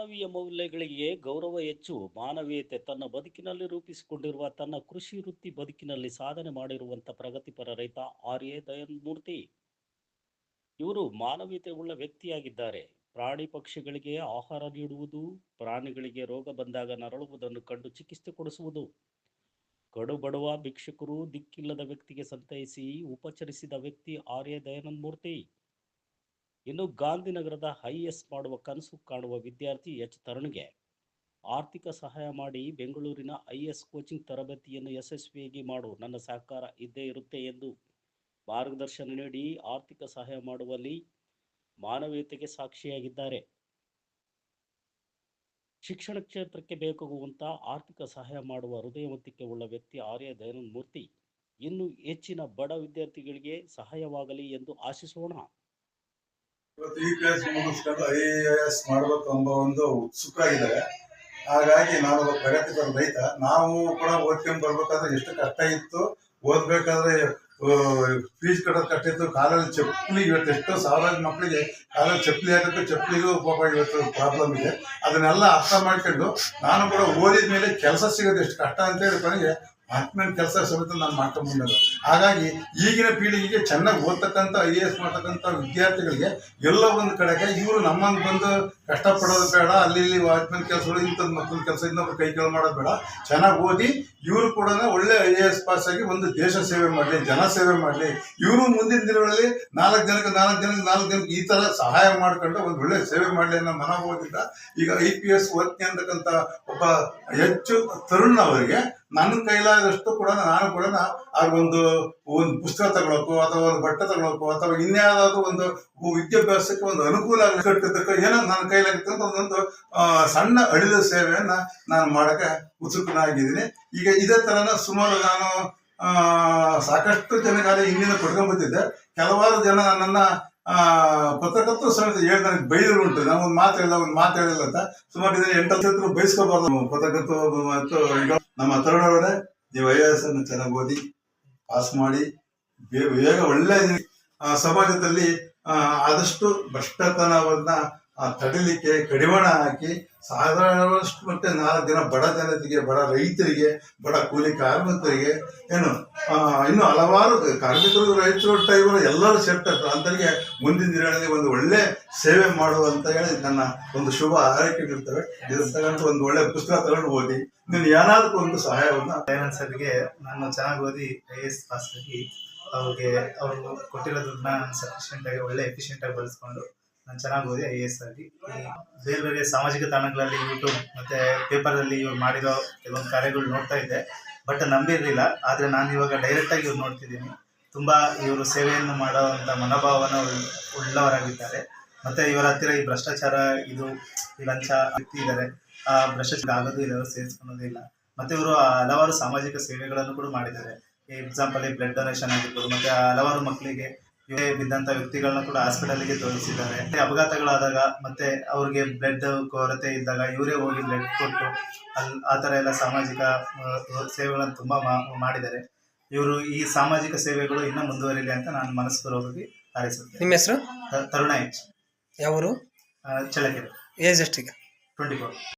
ಮಾನವೀಯ ಮೌಲ್ಯಗಳಿಗೆ ಗೌರವ ಹೆಚ್ಚು. ಮಾನವೀಯತೆ ತನ್ನ ಬದುಕಿನಲ್ಲಿ ರೂಪಿಸಿಕೊಂಡಿರುವ ತನ್ನ ಕೃಷಿ ವೃತ್ತಿ ಬದುಕಿನಲ್ಲಿ ಸಾಧನೆ ಮಾಡಿರುವಂಥ ಪ್ರಗತಿಪರ ರೈತ ಆರ್.ಎ. ದಯಾನಂದ ಮೂರ್ತಿ. ಇವರು ಮಾನವೀಯತೆ ಉಳ್ಳ ವ್ಯಕ್ತಿಯಾಗಿದ್ದಾರೆ. ಪ್ರಾಣಿ ಪಕ್ಷಿಗಳಿಗೆ ಆಹಾರ ನೀಡುವುದು, ಪ್ರಾಣಿಗಳಿಗೆ ರೋಗ ಬಂದಾಗ ನರಳುವುದನ್ನು ಕಂಡು ಚಿಕಿತ್ಸೆ ಕೊಡಿಸುವುದು, ಕಡು ಬಡವ ಭಿಕ್ಷುಕರು ದಿಕ್ಕಿಲ್ಲದ ವ್ಯಕ್ತಿಗೆ ಸಂತೈಸಿ ಉಪಚರಿಸಿದ ವ್ಯಕ್ತಿ ಆರ್.ಎ. ದಯಾನಂದ ಮೂರ್ತಿ. ಇನ್ನು ಗಾಂಧಿನಗರದ ಐಎಎಸ್ ಮಾಡುವ ಕನಸು ಕಾಣುವ ವಿದ್ಯಾರ್ಥಿ ತರುಣ್ಗೆ ಆರ್ಥಿಕ ಸಹಾಯ ಮಾಡಿ ಬೆಂಗಳೂರಿನ ಐಎಎಸ್ ಕೋಚಿಂಗ್ ತರಬೇತಿಯನ್ನು ಯಶಸ್ವಿಯಾಗಿ ಮಾಡು, ನನ್ನ ಸಹಕಾರ ಇದ್ದೇ ಇರುತ್ತೆ ಎಂದು ಮಾರ್ಗದರ್ಶನ ನೀಡಿ ಆರ್ಥಿಕ ಸಹಾಯ ಮಾಡುವಲ್ಲಿ ಮಾನವೀಯತೆಗೆ ಸಾಕ್ಷಿಯಾಗಿದ್ದಾರೆ. ಶಿಕ್ಷಣ ಕ್ಷೇತ್ರಕ್ಕೆ ಬೇಕಾಗುವಂಥ ಆರ್ಥಿಕ ಸಹಾಯ ಮಾಡುವ ಹೃದಯವಂತಿಕೆ ಉಳ್ಳ ವ್ಯಕ್ತಿ ಆರ್.ಎ. ದಯಾನಂದ ಮೂರ್ತಿ ಇನ್ನು ಹೆಚ್ಚಿನ ಬಡ ವಿದ್ಯಾರ್ಥಿಗಳಿಗೆ ಸಹಾಯವಾಗಲಿ ಎಂದು ಆಶಿಸೋಣ. ಇವತ್ತು UPS ಮುಗಿಸ್ಕೊಂಡು IAS ಮಾಡಬೇಕು ಎಂಬ ಒಂದು ಉತ್ಸುಕ ಇದ್ದಾರೆ. ಹಾಗಾಗಿ ನಾನು ಪ್ರಗತಿಪರ ರೈತ. ನಾವು ಕೂಡ ಓದ್ಕೊಂಡು ಬರ್ಬೇಕಾದ್ರೆ ಎಷ್ಟು ಕಷ್ಟ ಇತ್ತು. ಓದ್ಬೇಕಾದ್ರೆ ಫೀಸ್ ಕಟ್ಟೋದು ಕಷ್ಟ ಇತ್ತು. ಕಾಲಲ್ಲಿ ಚಪ್ಪಲಿ, ಇವತ್ತು ಎಷ್ಟೋ ಸಾವಿರಾರು ಮಕ್ಕಳಿಗೆ ಕಾಲಲ್ಲಿ ಚಪ್ಪಲಿ ಹಾಕೋಕ್ಕೆ ಚಪ್ಪಲಿಗೂ ಪಾಪ ಇವತ್ತು ಪ್ರಾಬ್ಲಮ್ ಇದೆ. ಅದನ್ನೆಲ್ಲ ಅರ್ಥ ಮಾಡ್ಕೊಂಡು ನಾನು ಕೂಡ ಓದಿದ ಮೇಲೆ ಕೆಲಸ ಸಿಗೋದು ಎಷ್ಟು ಕಷ್ಟ ಅಂತೇಳಿ ಕೊನೆಗೆ ಆತ್ಮೀಯ ಕೆಲಸ ಸಮೇತ ನಾನು ಮಾಡ್ಕೊಂಡು ಬಂದದ್ದು. ಹಾಗಾಗಿ ಈಗಿನ ಪೀಳಿಗೆಗೆ ಚೆನ್ನಾಗಿ ಓದ್ತಕ್ಕಂಥ IAS ಮಾಡ್ತಕ್ಕಂಥ ವಿದ್ಯಾರ್ಥಿಗಳಿಗೆ ಎಲ್ಲ ಒಂದು ಕಡೆಗೆ ಇವರು ನಮ್ಮನ್ನು ಬಂದು ಕಷ್ಟಪಡೋದು ಬೇಡ, ಅಲ್ಲಿ ಇಲ್ಲಿ ವಾಚ್ಮನ್ ಕೆಲಸಗಳು ಇಂಥದ್ದು ಮಕ್ಕಳ ಕೆಲಸ ಇನ್ನೊಬ್ರು ಕೈ ಕೆಲ ಮಾಡೋದು ಬೇಡ. ಚೆನ್ನಾಗಿ ಓದಿ ಇವರು ಕೂಡ ಒಳ್ಳೆ IAS ಪಾಸ್ ಆಗಿ ಒಂದು ದೇಶ ಸೇವೆ ಮಾಡಲಿ, ಜನ ಸೇವೆ ಮಾಡಲಿ. ಇವರು ಮುಂದಿನ ದಿನಗಳಲ್ಲಿ ನಾಲ್ಕು ಜನಕ್ಕೆ ಈ ಥರ ಸಹಾಯ ಮಾಡ್ಕೊಂಡು ಒಂದು ಒಳ್ಳೆ ಸೇವೆ ಮಾಡಲಿ ಅನ್ನೋ ಮನೋಭಾವದಿಂದ ಈಗ IPS ಓದ್ತೀನಿ ಅಂತಕ್ಕಂಥ ಒಬ್ಬ ಹೆಚ್ಚು ತರುಣ್ ಅವರಿಗೆ ನನ್ನ ಕೈಲಾದಷ್ಟು ಕೂಡ ನಾನು ಕೂಡ ಒಂದು ಪುಸ್ತಕ ತಗೊಳಕ್ಕೋ ಅಥವಾ ಒಂದು ಬಟ್ಟೆ ತಗೊಳಕ್ಕೋ ಅಥವಾ ಇನ್ಯಾವುದಾದ್ರು ಒಂದು ವಿದ್ಯಾಭ್ಯಾಸಕ್ಕೆ ಒಂದು ಅನುಕೂಲ ಕಟ್ಟತಕ್ಕ ಏನೋ ನನ್ನ ಕೈಲಾಗಿರ್ತಕ್ಕಂಥ ಒಂದೊಂದು ಸಣ್ಣ ಅಳಿದ ಸೇವೆಯನ್ನ ನಾನು ಮಾಡಕ್ಕೆ ಉತ್ಸುಕನಾಗಿದ್ದೀನಿ. ಈಗ ಇದೇ ತರನ ಸುಮಾರು ನಾನು ಸಾಕಷ್ಟು ಜನಗಾಲ ಹಿಂದಿನ ಕೊಡ್ಕೊಂಡ್ಬಂದಿದ್ದೆ. ಕೆಲವಾರು ಜನ ನನ್ನನ್ನ ಪತ್ರಕರ್ತರು ಸಮೇತ ಹೇಳಿ ನನಗೆ ಬೈದರು ಉಂಟು. ನಾನು ಒಂದು ಮಾತು ಹೇಳಿಲ್ಲ ಅಂತ ಸುಮಾರು 8 ವರ್ಷ ಬಯಸ್ಕೋಬಾರ್ದು ಪತ್ರಕರ್ತರು. ಮತ್ತು ಈಗ ನಮ್ಮ ತರುಣರವರೇ, ನೀವು IAS ಅನ್ನು ಚೆನ್ನಾಗಿ ಓದಿ ಪಾಸ್ ಮಾಡಿ ಬೇಗ ಒಳ್ಳೆ ಸಮಾಜದಲ್ಲಿ ಆದಷ್ಟು ಭ್ರಷ್ಟತನವನ್ನ ತಡಿಲಿಕ್ಕೆ ಕಡಿವಾಣ ಹಾಕಿ ಸಾಧಾರಣಷ್ಟು ಮತ್ತೆ 4 ದಿನ ಬಡ ಜನತೆಗೆ, ಬಡ ರೈತರಿಗೆ, ಬಡ ಕೂಲಿ ಕಾರ್ಮಿಕರಿಗೆ, ಇನ್ನು ಹಲವಾರು ಕಾರ್ಮಿಕರು, ರೈತರು, ಡ್ರೈವರು ಎಲ್ಲರೂ ಸೇರ್ತಾರೆ ಅಂತರಿಗೆ ಮುಂದಿನ ದಿನಗಳಲ್ಲಿ ಒಂದು ಒಳ್ಳೆ ಸೇವೆ ಮಾಡುವಂತ ಹೇಳಿ ನನ್ನ ಒಂದು ಶುಭ ಹಾರೈಕೆಗಳಿರ್ತವೆ. ಇದನ್ನು ತಗೊಂಡು ಒಂದು ಒಳ್ಳೆ ಪುಸ್ತಕ ತಗೊಂಡು ಓದಿ ನೀನು ಏನಾದರೂ ಒಂದು ಸಹಾಯವನ್ನ ದಯಾನಂದ್ ಸರ್ಗೆ ನಾನು ಚೆನ್ನಾಗಿ ಓದಿ IAS ಪಾಸ್ ಆಗಿ ಅವ್ರಿಗೆ ಅವರು ಕೊಟ್ಟಿರೋ ದುಡ್ಡನ್ನ ಸಫಿಷಿಯೆಂಟ್ ಆಗಿ ಒಳ್ಳೆ ಎಫಿಷಿಯೆಂಟ್ ಆಗಿ ಬಳಸ್ಕೊಂಡು ನಾನು ಚೆನ್ನಾಗಿ ಓದಿ IAS ಆಗಿ ಬೇರೆ ಬೇರೆ ಸಾಮಾಜಿಕ ತಾಣಗಳಲ್ಲಿ ಯೂಟ್ಯೂಬ್ ಮತ್ತೆ ಪೇಪರಲ್ಲಿ ಇವ್ರು ಮಾಡಿರೋ ಕೆಲವೊಂದು ಕಾರ್ಯಗಳು ನೋಡ್ತಾ ಇದ್ದೆ. ಬಟ್ ನಂಬಿರಲಿಲ್ಲ. ಆದರೆ ನಾನು ಇವಾಗ ಡೈರೆಕ್ಟಾಗಿ ಇವ್ರು ನೋಡ್ತಿದ್ದೀನಿ. ತುಂಬ ಇವರು ಸೇವೆಯನ್ನು ಮಾಡೋವಂಥ ಮನೋಭಾವನ ಉಳ್ಳವರಾಗಿದ್ದಾರೆ. ಮತ್ತು ಇವರ ಹತ್ತಿರ ಈ ಭ್ರಷ್ಟಾಚಾರ, ಈ ಲಂಚ ವ್ಯಕ್ತಿ ಇದ್ದಾರೆ. ಆ ಭ್ರಷ್ಟಾಚಾರ ಆಗೋದು ಇಲ್ಲ, ಅವರು ಸೇರಿಸ್ಕೊಳ್ಳೋದು ಇಲ್ಲ. ಮತ್ತು ಇವರು ಹಲವಾರು ಸಾಮಾಜಿಕ ಸೇವೆಗಳನ್ನು ಕೂಡ ಮಾಡಿದ್ದಾರೆ. ಎಕ್ಸಾಂಪಲ್ ಬ್ಲಡ್ ಡೊನೇಷನ್ ಆಗಿರ್ಬೋದು. ಮತ್ತು ಹಲವಾರು ಮಕ್ಕಳಿಗೆ ಇವೇ ಬಿದ್ದಂಥ ವ್ಯಕ್ತಿಗಳನ್ನ ಕೂಡ ಹಾಸ್ಪಿಟಲ್ಗೆ ತೋರಿಸಿದ್ದಾರೆ. ಅಪಘಾತಗಳಾದಾಗ ಮತ್ತೆ ಅವ್ರಿಗೆ ಬ್ಲಡ್ ಕೊರತೆ ಇದ್ದಾಗ ಇವರೇ ಹೋಗಿ ಬ್ಲಡ್ ಕೊಟ್ಟು ಆ ಥರ ಎಲ್ಲ ಸಾಮಾಜಿಕ ಸೇವೆಗಳನ್ನು ತುಂಬ ಮಾಡಿದ್ದಾರೆ. ಇವರು ಈ ಸಾಮಾಜಿಕ ಸೇವೆಗಳು ಇನ್ನೂ ಮುಂದುವರಿಲಿ ಅಂತ ನಾನು ಮನಸ್ಪೂರ್ವಕವಾಗಿ ಹಾರೈಸುತ್ತೇನೆ. ನಿಮ್ಮ ಹೆಸರು? ತರುಣ H. ಯಾವರು? ಚಳ್ಳಕೆರೆ. ಏಜ್ ಎಷ್ಟಿಗೆ? 24.